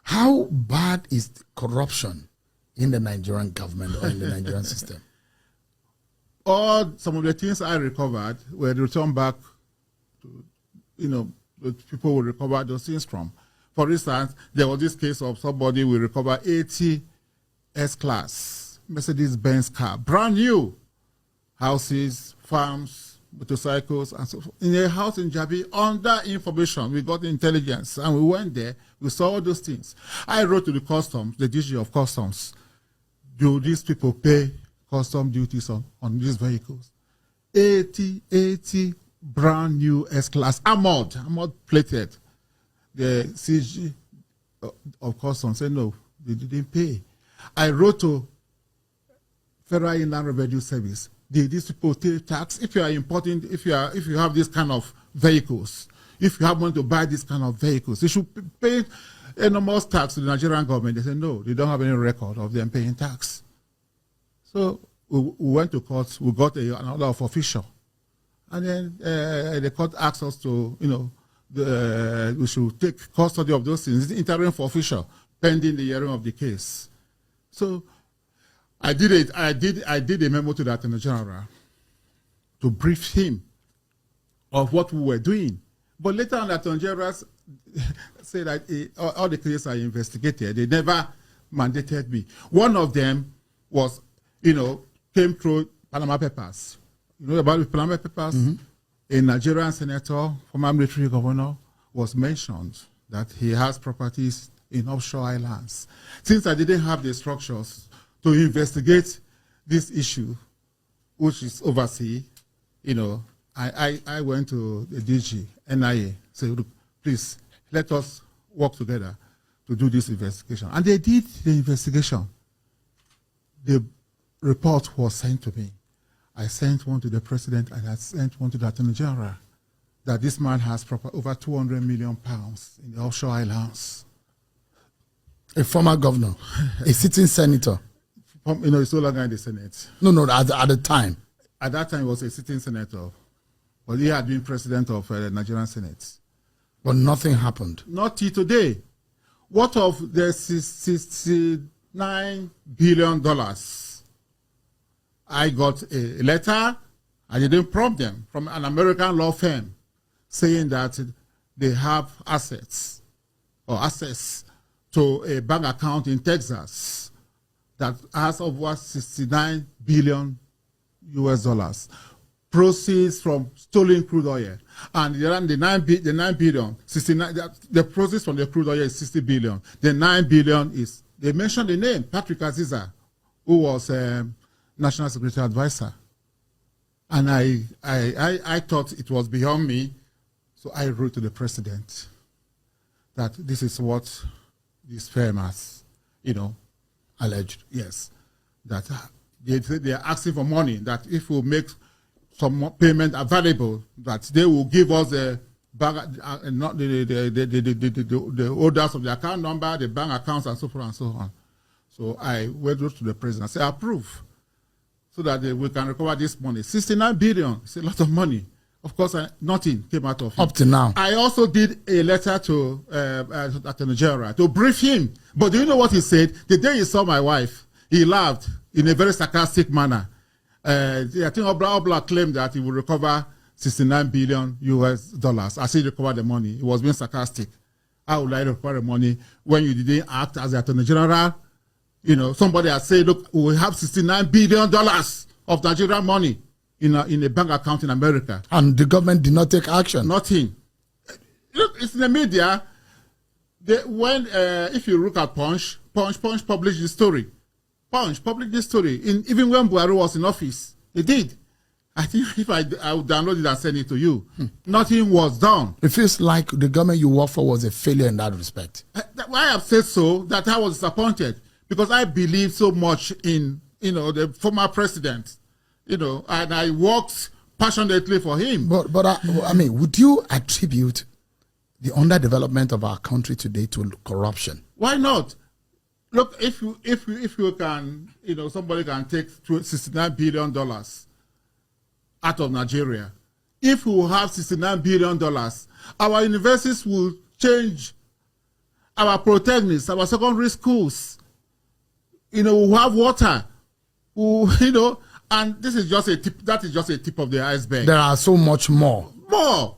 How bad is corruption in the Nigerian government or in the Nigerian system? Some of the things I recovered were returned back to, the people will recover those things from. For instance, there was this case of somebody will recover 80 S-Class Mercedes-Benz car, brand new, houses, farms, motorcycles, and so forth. In a house in Jabi, under information, we got intelligence, and we went there, we saw all those things. I wrote to the customs, the DG of customs, do these people pay custom duties on these vehicles? 80 brand new S-Class, armored plated. The CG of customs said no, they didn't pay. I wrote to Federal Inland Revenue Service. These people pay tax. If you are importing, if you have this kind of vehicles, if you have money to buy this kind of vehicles, you should pay enormous tax to the Nigerian government. They said no, they don't have any record of them paying tax. So we went to court. We got an order of official, and then the court asked us to, we should take custody of those things, interim for official, pending the hearing of the case. So I did it. I did a memo to the Attorney General to brief him of what we were doing. But later on, the Attorney General said that all the cases are investigated. They never mandated me. One of them was, came through Panama Papers. You know about the Panama Papers? Mm-hmm. A Nigerian senator, former military governor, was mentioned that he has properties in offshore islands. Since I didn't have the structures to investigate this issue, which is overseas, I went to the DG, NIA, said, look, please, let us work together to do this investigation. And they did the investigation. The report was sent to me. I sent one to the president and I sent one to the Attorney General that this man has over 200 million pounds in the offshore islands. A former governor, a sitting senator. He's no longer in the Senate. No, at the time. At that time, he was a sitting senator. But he had been president of the Nigerian Senate. But nothing happened. Not till today. What of the $69 billion? I got a letter, I didn't prompt them, from an American law firm saying that they have assets or access to a bank account in Texas that has over 69 billion US dollars, proceeds from stolen crude oil. And the 9 billion, 69, the proceeds from the crude oil is 60 billion. The 9 billion is, they mentioned the name, Patrick Aziza, who was National Security Advisor. And I thought it was beyond me, so I wrote to the president that this is what this firm has, alleged. Yes, that they are asking for money, that if we make some payment available, that they will give us the holders of the account number, the bank accounts, and so forth and so on. So I went to the president and said, approve, so that we can recover this money. 69 billion, it's a lot of money. Of course, nothing came out of it. Up to now. I also did a letter to Attorney General to brief him. But do you know what he said? The day he saw my wife, he laughed in a very sarcastic manner. I think Obla claimed that he would recover 69 billion US dollars as he recovered the money. He was being sarcastic. How would I recover the money when you didn't act as the Attorney General? Somebody has said, look, we have $69 billion of Nigerian money in a bank account in America. And the government did not take action. Nothing. Look, it's in the media. If you look at Punch published the story. Punch published this story. Even when Buhari was in office, they did. I think if I would download it and send it to you, nothing was done. It feels like the government you work for was a failure in that respect. Why I have said so, that I was disappointed, because I believe so much in the former president, and I worked passionately for him. But would you attribute the underdevelopment of our country today to corruption? Why not? Look, if you can, somebody can take $69 billion out of Nigeria. If we have $69 billion, our universities will change. our protagonists, our secondary schools. We have water. And this is just a tip. That is just a tip of the iceberg. There are so much more. More.